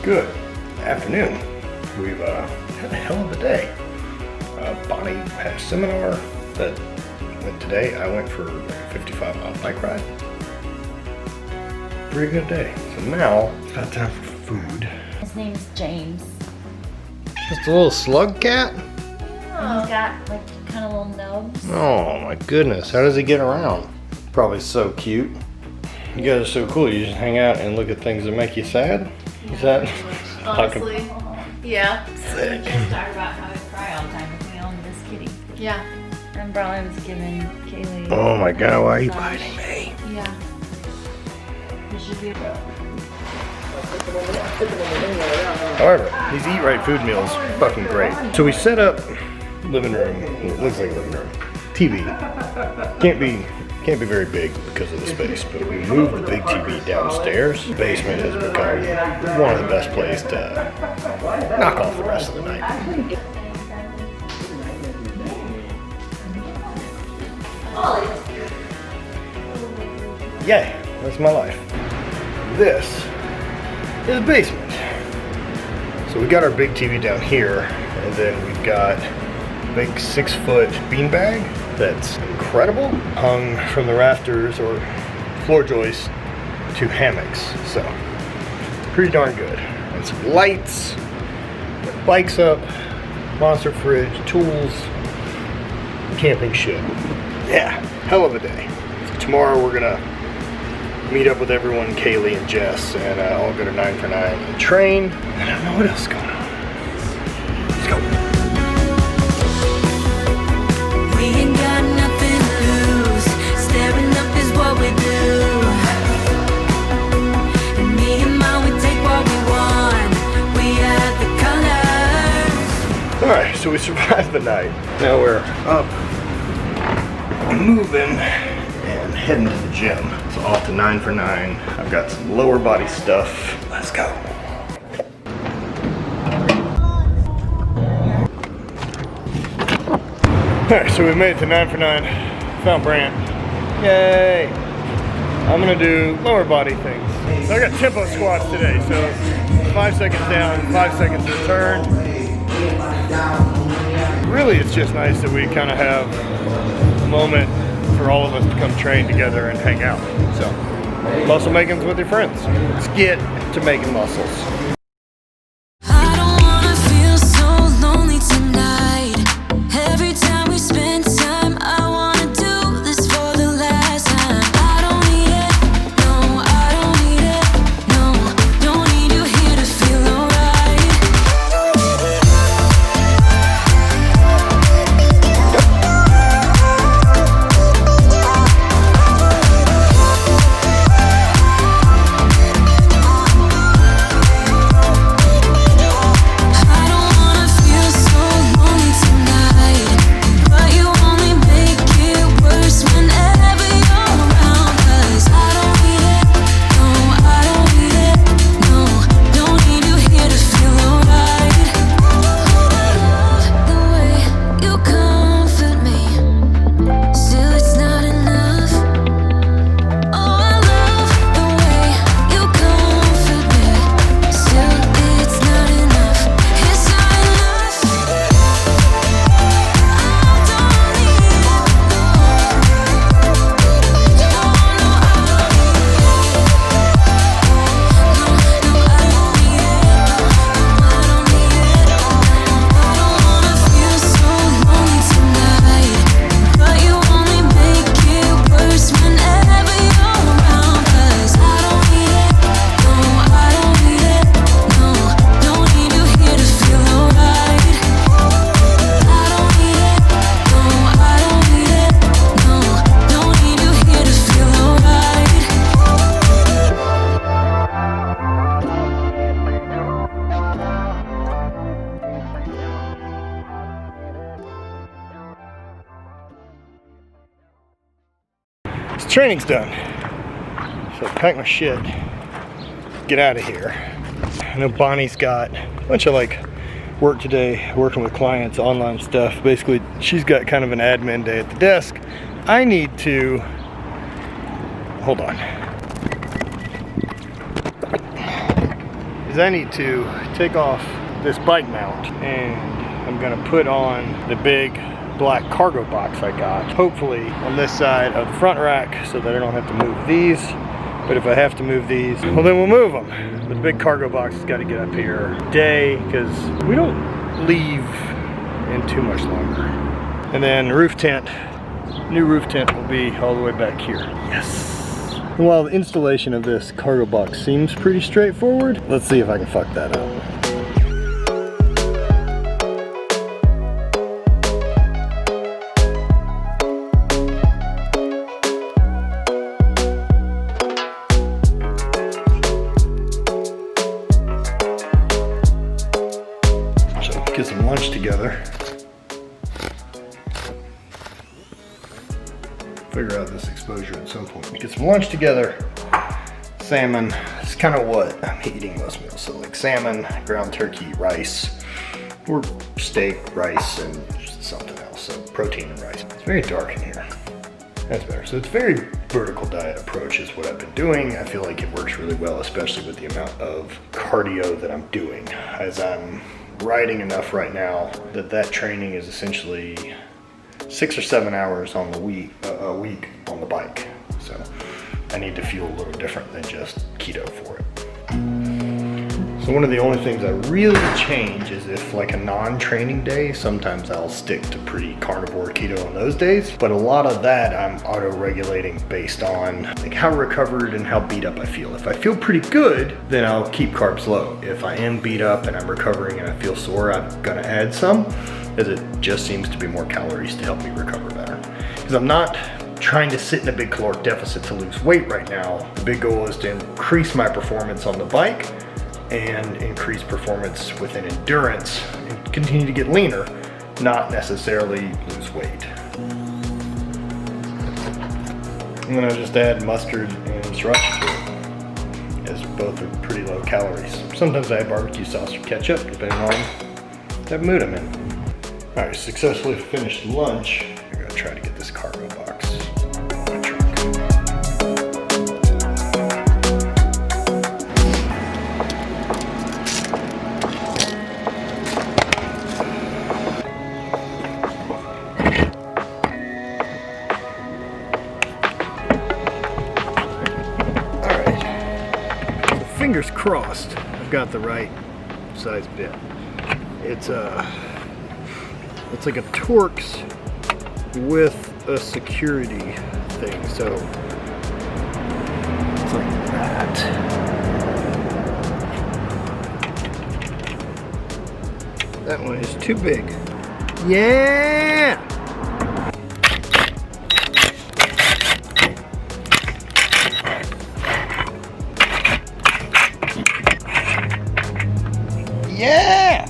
Good afternoon. We've had a hell of a day. Bonnie had a seminar that went today. I went for like a 55-mile bike ride. Pretty good day. So now it's about time for food. His name's James. Just a little slug cat? He's got like kind of little nubs. Oh my goodness, how does he get around? Probably so cute. You guys are so cool. You just hang out and look at things that make you sad? Is that? Honestly, yeah. We just talk about how I cry all the time if we own this kitty. Yeah. And Brian was giving Kaylee. Oh my god, why are you biting me? Yeah. This should be However, these eat right food meals are fucking great. So we set up living room. It looks like a living room. TV. Can't be very big because of the space, but we moved the big TV downstairs. The basement has become one of the best places to knock off the rest of the night. Yay, that's my life. This is the basement. So we got our big TV down here, and then we've got a big 6-foot beanbag that's incredible, hung from the rafters or floor joists to hammocks. So pretty darn good. And some lights, bikes up, monster fridge, tools, camping shit. Yeah, hell of a day. So tomorrow we're gonna meet up with everyone, Kaylee and Jess, and I'll go to 9 for 9 and train. And I don't know what else is going on. Let's go. We ain't got nothing to lose. Staring up is what we do. And me and mine, we take what we want. We add the colors. Alright, so we survived the night. Now we're up, moving, and heading to the gym. So off to 9 for 9. I've got some lower body stuff. Let's go. Alright, so we made it to 9 for 9. Found Brant. Yay! I'm gonna do lower body things. So I got tempo squats today, so 5 seconds down, 5 seconds return. Really, it's just nice that we kind of have a moment for all of us to come train together and hang out. So, muscle making's with your friends. Let's get to making muscles. I don't wanna feel so lonely tonight. Every time we spend time, I wanna do this for the last time. I don't need it, no, I don't need it, no. Don't need you here to feel alright. I don't wanna feel so lonely tonight, but you only make it worse whenever you're around. 'Cause I don't need it, no, I don't need it, no. Don't need you here to feel alright. I love the way you comfort me, still it's not enough. Oh, I love the way you comfort me, still it's not enough. It's not enough. I don't need it, no. So training's done. So pack my shit, get out of here. I know Bonnie's got a bunch of like work today, working with clients, online stuff. Basically, she's got kind of an admin day at the desk. I need to, hold on. is I need to take off this bike mount and I'm gonna put on the big black cargo box I got, hopefully on this side of the front rack so that I don't have to move these. But if I have to move these, well then we'll move them. But the big cargo box has got to get up here today because we don't leave in too much longer. And then the roof tent, new roof tent will be all the way back here. Yes. And while the installation of this cargo box seems pretty straightforward, let's see if I can fuck that up. Get some lunch together. Figure out this exposure at some point. Get some lunch together. Salmon. It's kind of what I'm eating most meals. So like salmon, ground turkey, rice, or steak, rice, and something else. So protein and rice. It's very dark in here. That's better. So it's a very vertical diet approach is what I've been doing. I feel like it works really well, especially with the amount of cardio that I'm doing. As I'm riding enough right now that training is essentially 6 or 7 hours on the week, a week on the bike. So I need to feel a little different than just keto for it. So one of the only things I really change is if like a non-training day, sometimes I'll stick to pretty carnivore keto on those days. But a lot of that I'm auto-regulating based on like how recovered and how beat up I feel. If I feel pretty good, then I'll keep carbs low. If I am beat up and I'm recovering and I feel sore, I'm gonna add some, as it just seems to be more calories to help me recover better. Because I'm not trying to sit in a big caloric deficit to lose weight right now. The big goal is to increase my performance on the bike and increase performance within endurance and continue to get leaner, not necessarily lose weight. And then I just add mustard and sriracha to it, as both are pretty low calories. Sometimes I add barbecue sauce or ketchup, depending on that mood I'm in. All right, successfully finished lunch. I'm gonna try to get this cargo box on my trunk. Fingers crossed I've got the right size bit. It's like a Torx with a security thing, so it's like that. That one is too big. Yeah! Yeah!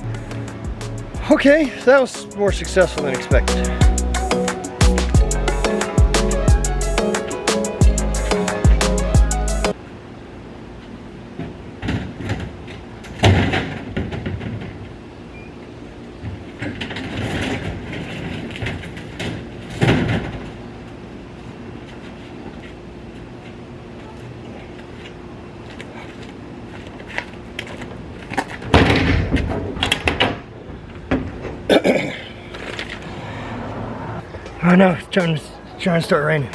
Okay, so that was more successful than expected. Oh no, it's trying to start raining.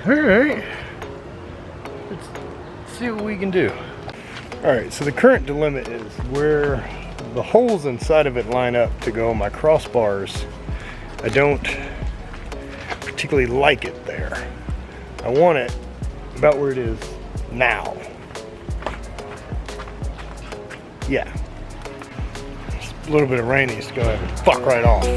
Alright, let's see what we can do. Alright, so the current dilemma is where the holes inside of it line up to go on my crossbars. I don't particularly like it there. I want it about where it is now. Yeah. Just a little bit of rain needs to go ahead and fuck right off.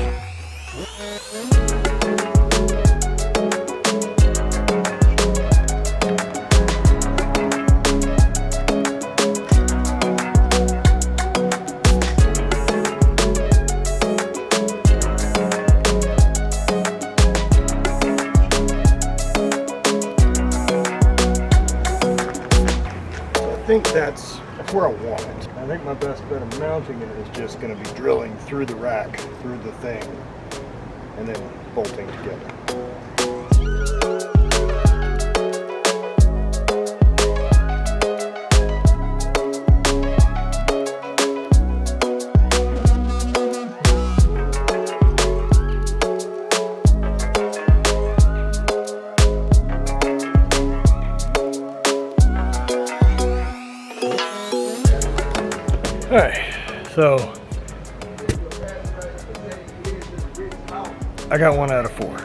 I think that's where I want it. I I think my best bet of mounting it is just going to be drilling through the rack, through the thing, and then bolting together. Alright, so I got 1 out of 4.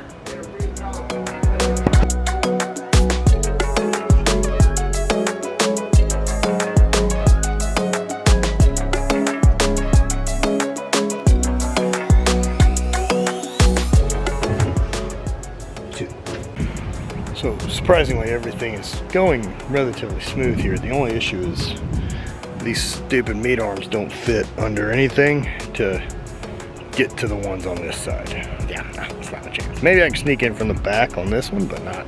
So surprisingly, everything is going relatively smooth here. The only issue is these stupid meat arms don't fit under anything to get to the ones on this side. Yeah, no, it's not a chance. Maybe I can sneak in from the back on this one, but no.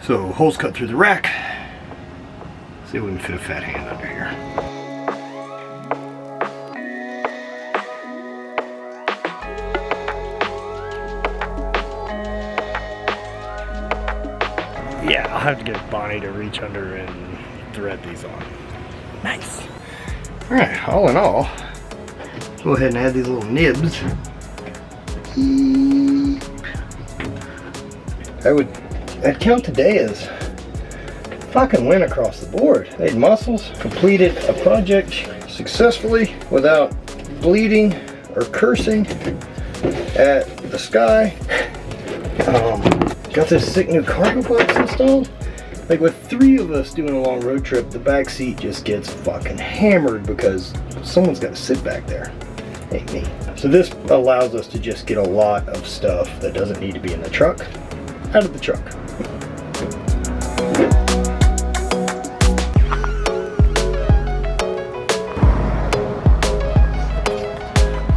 So holes cut through the rack. See if we can fit a fat hand under here. Yeah, I'll have to get Bonnie to reach under and thread these on. Nice. All right, all in all, let's go ahead and add these little nibs. I'd count today as fucking win across the board. Made muscles, completed a project successfully without bleeding or cursing at the sky. Got this sick new cargo box installed. Like with 3 of us doing a long road trip, the back seat just gets fucking hammered because someone's got to sit back there. Ain't me. So this allows us to just get a lot of stuff that doesn't need to be in the truck out of the truck.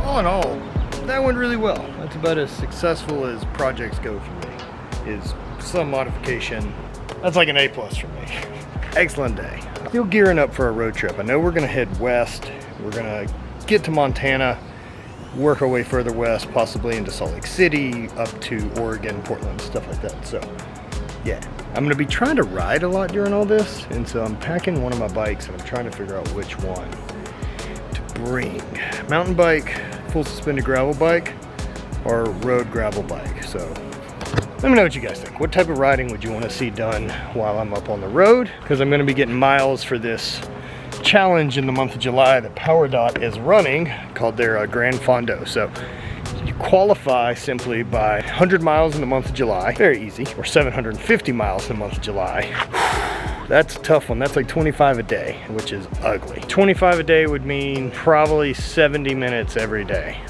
All in all, that went really well. That's about as successful as projects go for me. Is some modification. That's like an A+ for me. Excellent day. Still gearing up for a road trip. I know we're gonna head west. We're gonna get to Montana, work our way further west, possibly into Salt Lake City, up to Oregon, Portland, stuff like that. So yeah, I'm gonna be trying to ride a lot during all this, and so I'm packing one of my bikes and I'm trying to figure out which one to bring. Mountain bike, full suspended gravel bike, or road gravel bike. So let me know what you guys think. What type of riding would you want to see done while I'm up on the road? Because I'm going to be getting miles for this challenge in the month of July that PowerDot is running, called their Grand Fondo. So you qualify simply by 100 miles in the month of July, very easy, or 750 miles in the month of July. That's a tough one. That's like 25 a day, which is ugly. 25 a day would mean probably 70 minutes every day.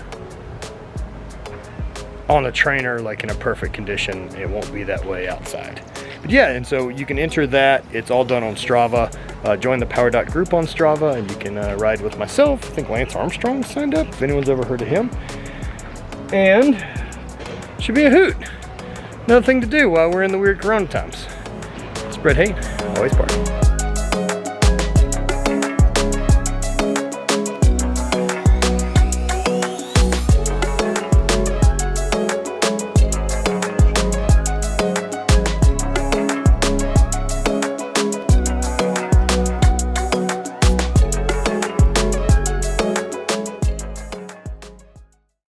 On a trainer, like in a perfect condition, it won't be that way outside. But yeah, and so you can enter that. It's all done on Strava. Join the PowerDot group on Strava, and you can ride with myself. I think Lance Armstrong signed up, if anyone's ever heard of him. And should be a hoot. Another thing to do while we're in the weird corona times. Spread hate, always party.